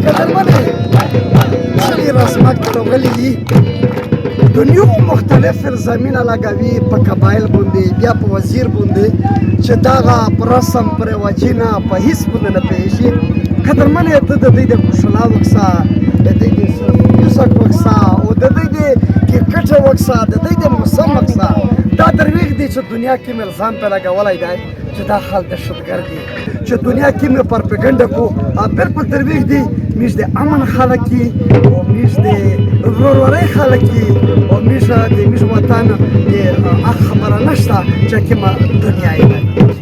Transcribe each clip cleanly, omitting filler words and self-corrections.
قدرمنې ښکلي رزمک راغلي دي دنیا مختلف الزامونه لګوي په قبایل باندې بیا په وزیر باندې چې دغه په رسم په رواجي نه په هېڅ باندې نه پوهېږي قدرمنې ته د دوی د کوشلا وکسه د دوی د میوزک وکسه او د دوی د کرکټ وکسه د دوی د موسم وکسه دا درویغ دی چې دنیا کې مې الزام پې لګولی دی چې دا خلک دهشتګرد دي چې دنیا کې مې پرپګنډه کو بلکل درویغ دی میش د امن خلک دي او میش د ورورۍ خلک دي او میش د میش وطن د خبره نشته چې کومه دنیا یې ده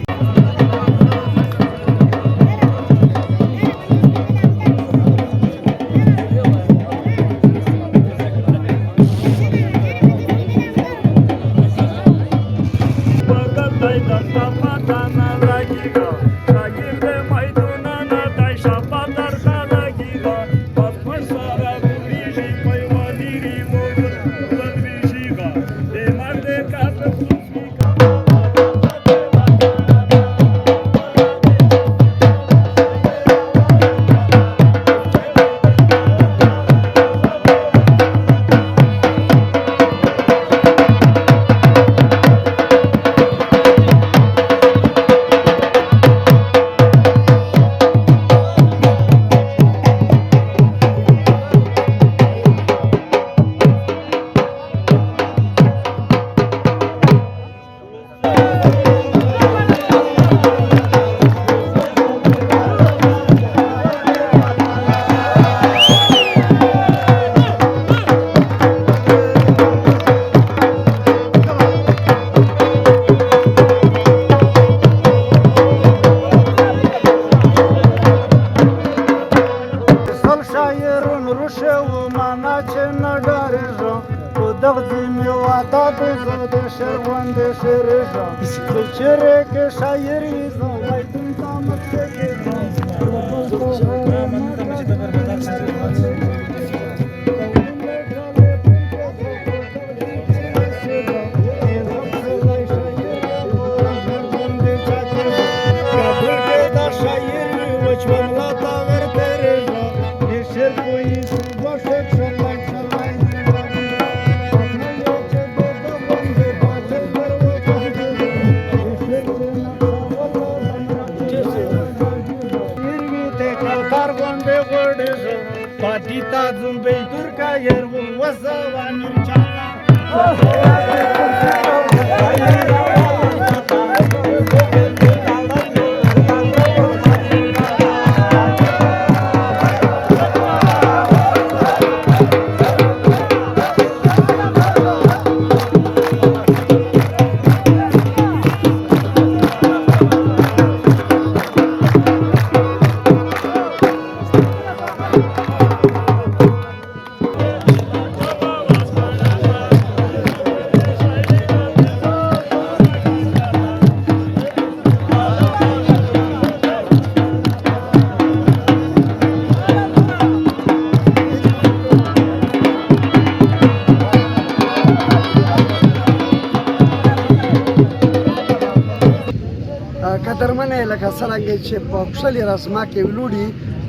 قدرمنې لکه څرنګه چې په ښکلي رزمک کې ولوړي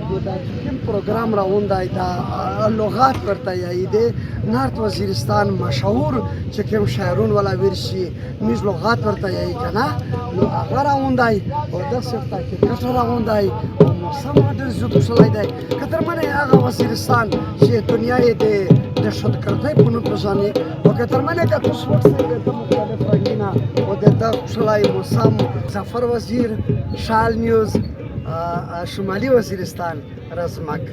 نو دا چې کوم پروګرام راغونډی دا لوغات ورته یایي دی نارت وزیرستان مشهور چې کوم شاعرون والا ورشي میز لوغات ورته یایي که نه نو هغه راغونډی او داسې ورته کرکټ راغونډی او موسم ډېر زیات وشلی دی قدرمنې هغه وزیرستان چې دنیا یې د دهشتګردۍ په نوم پېژني او قدرمنې که تاسو وکړئ د مختلف رنګونه او د دغه ښکلی موسم ظفر وزیر شال نیوز شمالي وزیرستان رزمک